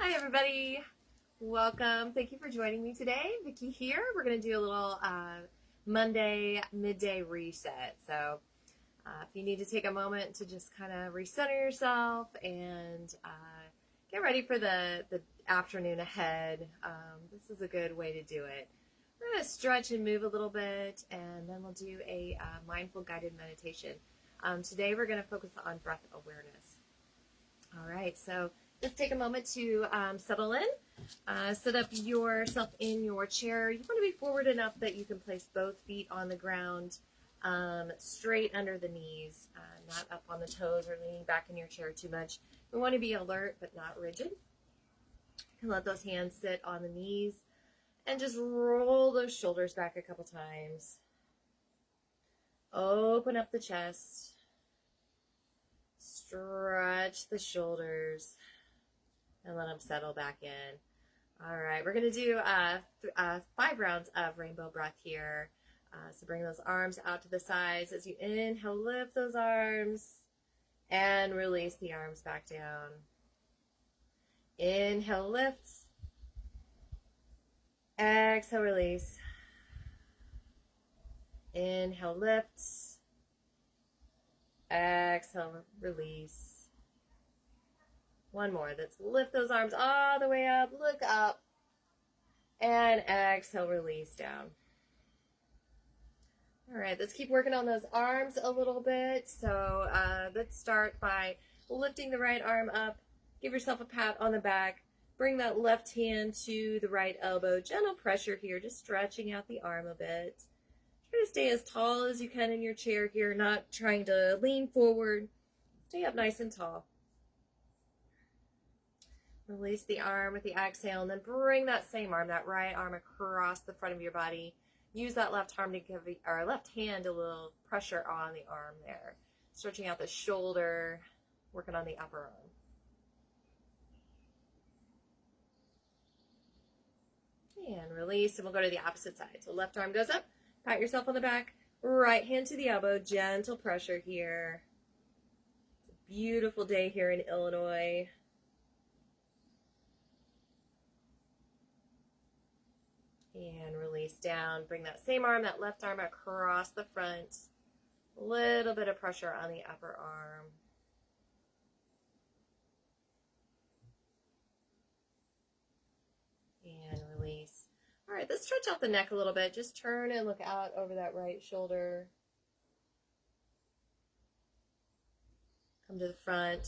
Hi everybody, welcome. Thank you for joining me today. Vicki here. We're going to do a little Monday midday reset. So if you need to take a moment to just kind of recenter yourself and get ready for the afternoon ahead, this is a good way to do it. We're going to stretch and move a little bit, and then we'll do a mindful guided meditation. Today we're going to focus on breath awareness. All right, so just take a moment to settle in. Set up yourself in your chair. You want to be forward enough that you can place both feet on the ground, straight under the knees, not up on the toes or leaning back in your chair too much. We want to be alert but not rigid. You can let those hands sit on the knees and just roll those shoulders back a couple times. Open up the chest. Stretch the shoulders and let them settle back in. All right, we're going to do 5 rounds of rainbow breath here. So bring those arms out to the sides. As you inhale, lift those arms and release the arms back down. Inhale, lift. Exhale, release. Inhale, lift. Exhale, release. One more. Let's lift those arms all the way up. Look up. And exhale, release down. All right, let's keep working on those arms a little bit. So let's start by lifting the right arm up. Give yourself a pat on the back. Bring that left hand to the right elbow. Gentle pressure here, just stretching out the arm a bit. Try to stay as tall as you can in your chair here, not trying to lean forward. Stay up nice and tall. Release the arm with the exhale, and then bring that same arm, that right arm, across the front of your body. Use that left arm to give our left hand a little pressure on the arm there. Stretching out the shoulder, working on the upper arm. And release, and we'll go to the opposite side. So left arm goes up, pat yourself on the back, right hand to the elbow, gentle pressure here. It's a beautiful day here in Illinois. And release down. Bring that same arm, that left arm across the front. A little bit of pressure on the upper arm. And release. All right, let's stretch out the neck a little bit. Just turn and look out over that right shoulder. Come to the front.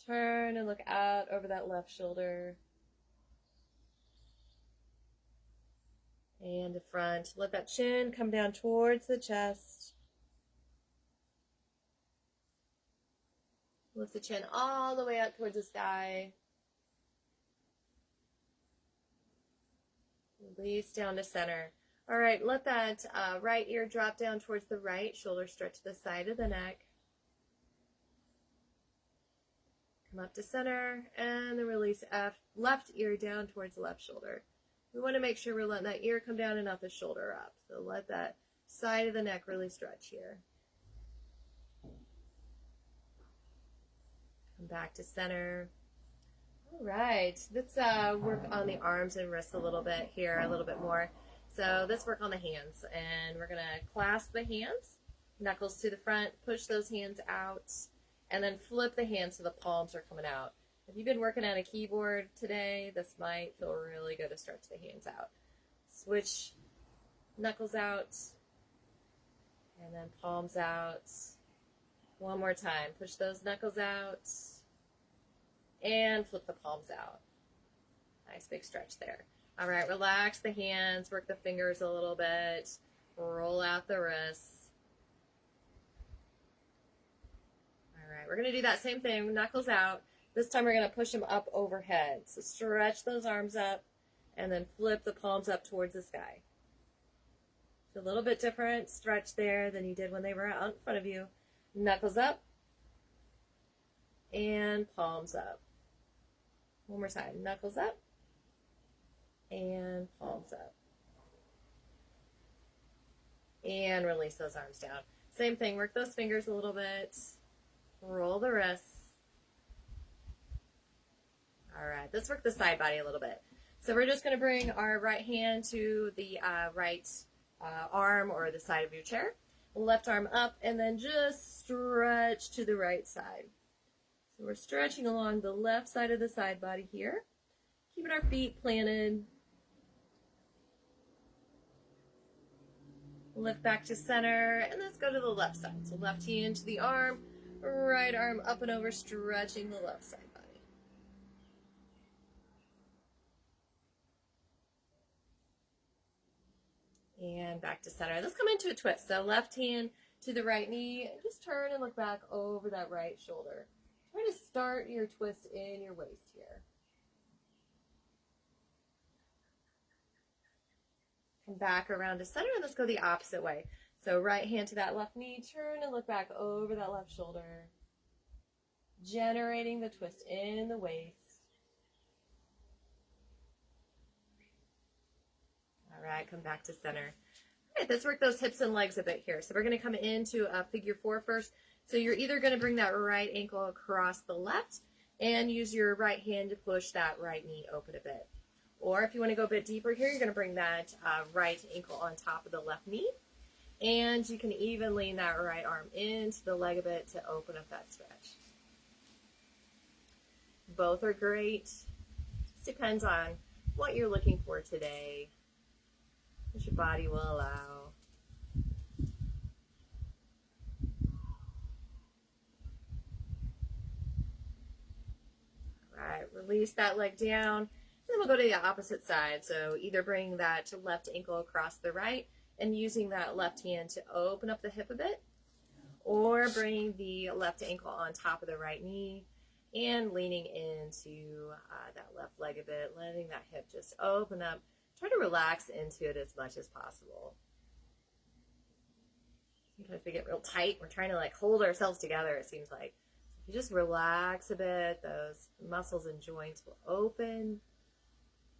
Turn and look out over that left shoulder. And the front. Let that chin come down towards the chest. Lift the chin all the way up towards the sky. Release down to center. All right, let that right ear drop down towards the right shoulder. Stretch the side of the neck. Come up to center, and then release left ear down towards the left shoulder. We want to make sure we're letting that ear come down and not the shoulder up. So let that side of the neck really stretch here. Come back to center. All right, let's work on the arms and wrists a little bit here, a little bit more. So let's work on the hands, and we're going to clasp the hands, knuckles to the front, push those hands out, and then flip the hands so the palms are coming out. If you've been working on a keyboard today, this might feel really good to stretch the hands out. Switch knuckles out, and then palms out. One more time. Push those knuckles out, and flip the palms out. Nice big stretch there. All right, relax the hands, work the fingers a little bit, roll out the wrists. All right, we're going to do that same thing, knuckles out. This time we're going to push them up overhead. So stretch those arms up and then flip the palms up towards the sky. It's a little bit different stretch there than you did when they were out in front of you. Knuckles up and palms up. One more time. Knuckles up and palms up. And release those arms down. Same thing. Work those fingers a little bit. Roll the wrists. All right. side. Let's work the side body a little bit. So we're just going to bring our right hand to the right arm or the side of your chair. Left arm up, and then just stretch to the right side. So we're stretching along the left side of the side body here. Keeping our feet planted. Lift back to center, and let's go to the left side. So left hand to the arm, right arm up and over, stretching the left side body. And back to center. Let's come into a twist. So left hand to the right knee, and just turn and look back over that right shoulder. Try to start your twist in your waist here. Come back around to center, and let's go the opposite way. So right hand to that left knee, turn and look back over that left shoulder. Generating the twist in the waist. All right, come back to center. All right, let's work those hips and legs a bit here. So we're going to come into a figure 4 first. So you're either going to bring that right ankle across the left and use your right hand to push that right knee open a bit. Or if you want to go a bit deeper here, you're going to bring that right ankle on top of the left knee. And you can even lean that right arm into the leg a bit to open up that stretch. Both are great. Just depends on what you're looking for today, what your body will allow. All right, release that leg down. Then we'll go to the opposite side. So either bring that left ankle across the right and using that left hand to open up the hip a bit, or bring the left ankle on top of the right knee and leaning into that left leg a bit, letting that hip just open up. Try to relax into it as much as possible. Sometimes we get real tight. We're trying to like hold ourselves together, it seems like. If you just relax a bit, those muscles and joints will open.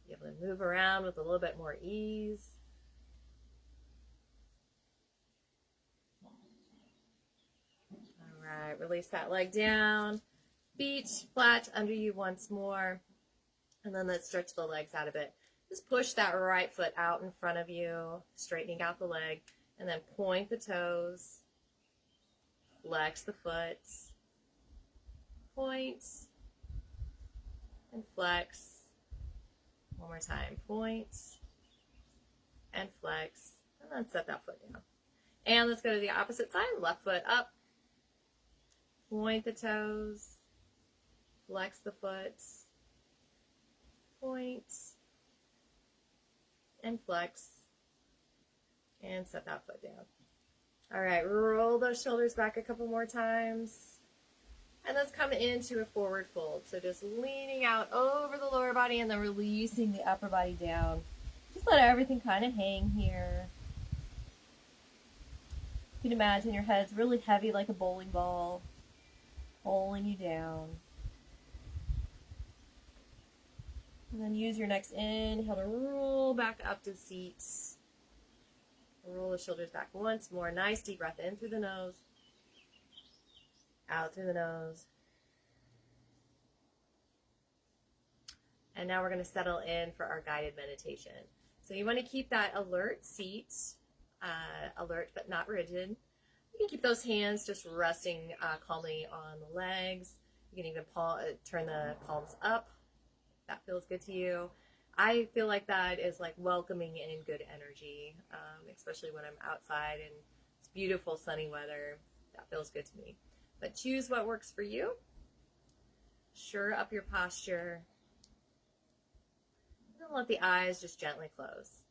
Be able to move around with a little bit more ease. All right, release that leg down. Feet flat under you once more. And then let's stretch the legs out a bit. Just push that right foot out in front of you, straightening out the leg, and then point the toes. Flex the foot. Point and flex. One more time. Point and flex. And then set that foot down. And let's go to the opposite side. Left foot up. Point the toes. Flex the foot. Point and flex. And set that foot down. All right, roll those shoulders back a couple more times. And let's come into a forward fold. So just leaning out over the lower body and then releasing the upper body down. Just let everything kind of hang here. You can imagine your head's really heavy like a bowling ball, pulling you down. And then use your next inhale to roll back up to seats. Roll the shoulders back once more. Nice deep breath in through the nose. Out through the nose. And now we're going to settle in for our guided meditation. So you want to keep that alert seat, alert but not rigid. You can keep those hands just resting calmly on the legs. You can even turn the palms up. If that feels good to you. I feel like that is like welcoming in good energy, especially when I'm outside and it's beautiful sunny weather. That feels good to me. But choose what works for you. Shore up your posture. And let the eyes just gently close.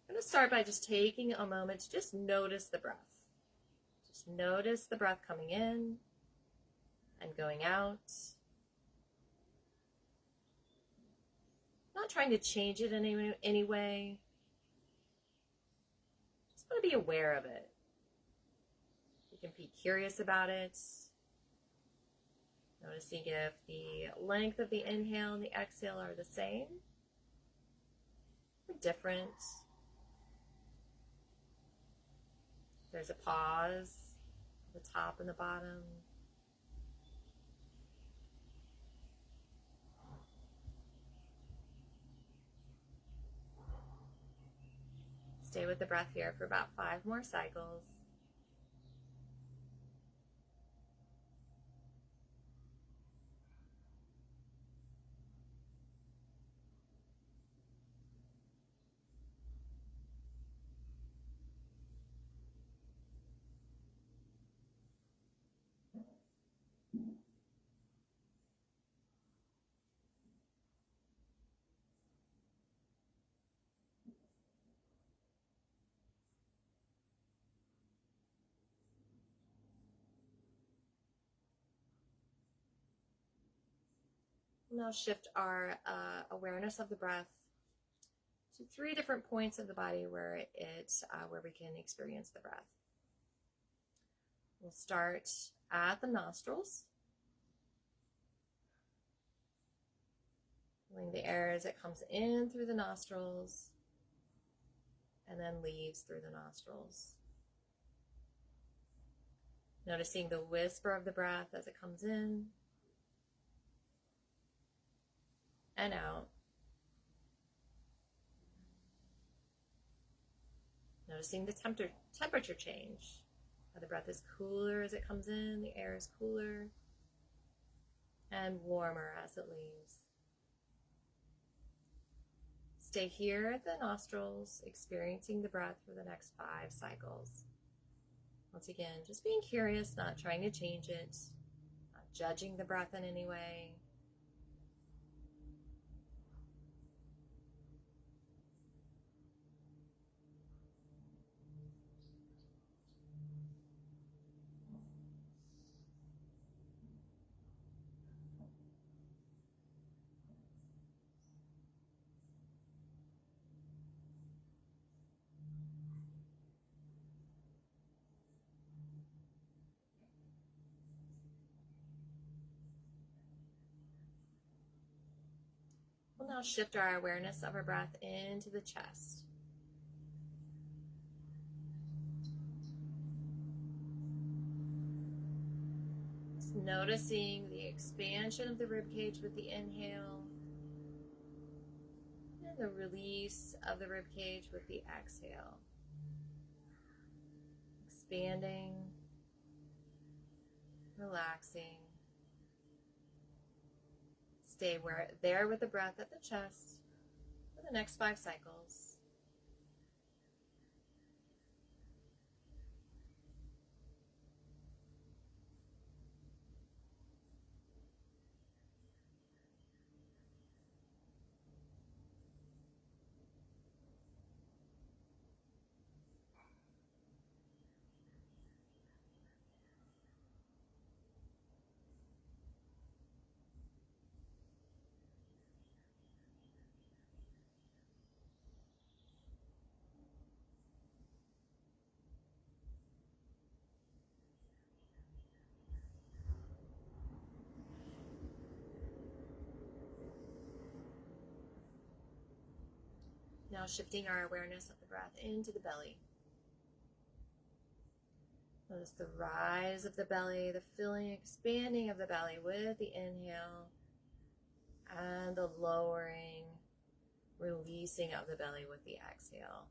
I'm going to start by just taking a moment to just notice the breath. Just notice the breath coming in and going out. Not trying to change it in any way. Just want to be aware of it. You can be curious about it. Noticing if the length of the inhale and the exhale are the same or different. There's a pause at the top and the bottom. Stay with the breath here for about 5 more cycles. Now shift our awareness of the breath to 3 different points of the body where we can experience the breath. We'll start at the nostrils, feeling the air as it comes in through the nostrils and then leaves through the nostrils. Noticing the whisper of the breath as it comes in and out. Noticing the temperature change. How the breath is cooler as it comes in, the air is cooler, and warmer as it leaves. Stay here at the nostrils, experiencing the breath for the next 5 cycles. Once again, just being curious, not trying to change it, not judging the breath in any way. We'll now shift our awareness of our breath into the chest. Just noticing the expansion of the ribcage with the inhale and the release of the ribcage with the exhale. Expanding, relaxing. Stay there with the breath at the chest for the next 5 cycles. Now shifting our awareness of the breath into the belly. Notice the rise of the belly, the filling, expanding of the belly with the inhale, and the lowering, releasing of the belly with the exhale.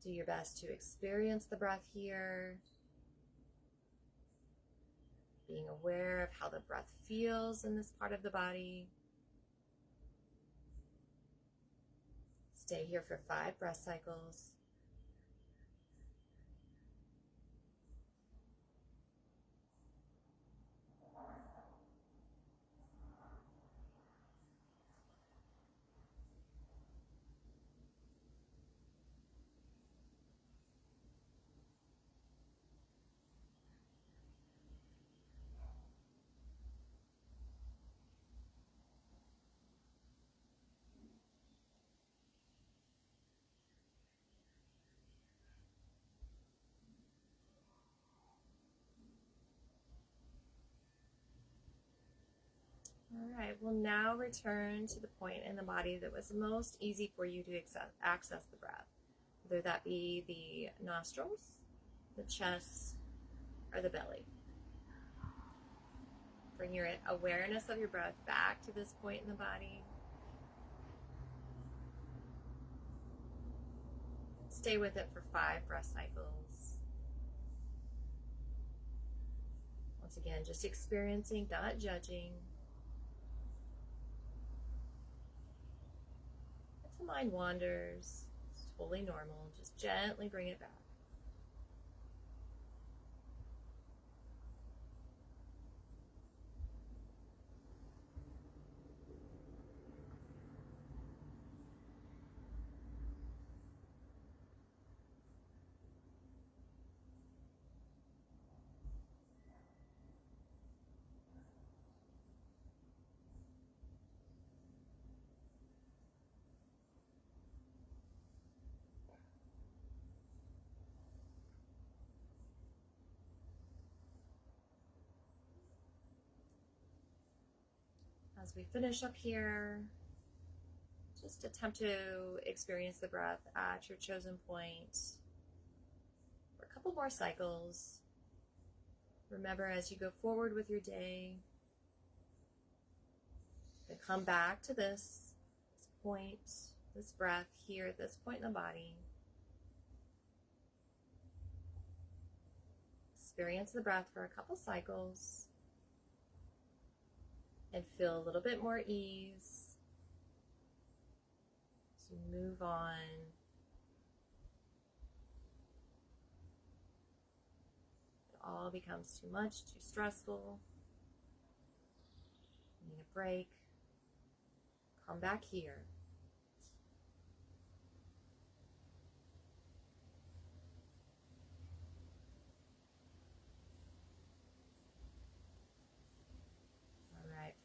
Do your best to experience the breath here, being aware of how the breath feels in this part of the body. Stay here for 5 breath cycles. All right, we'll now return to the point in the body that was most easy for you to access the breath, whether that be the nostrils, the chest, or the belly. Bring your awareness of your breath back to this point in the body. Stay with it for 5 breath cycles. Once again, just experiencing, not judging. If the mind wanders, it's totally normal. Just gently bring it back. As we finish up here, just attempt to experience the breath at your chosen point for a couple more cycles. Remember, as you go forward with your day, to come back to this point, this breath here at this point in the body. Experience the breath for a couple cycles and feel a little bit more ease as you move on. It all becomes too much, too stressful. You need a break. Come back here.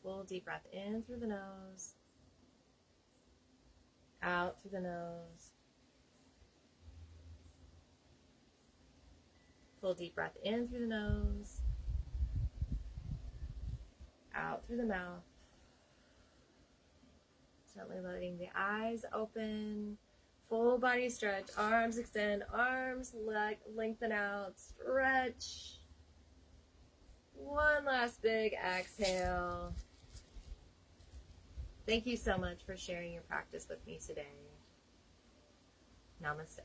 Full deep breath in through the nose, out through the nose. Full deep breath in through the nose, out through the mouth. Gently letting the eyes open, full body stretch, arms extend, arms lengthen out, stretch. One last big exhale. Thank you so much for sharing your practice with me today. Namaste.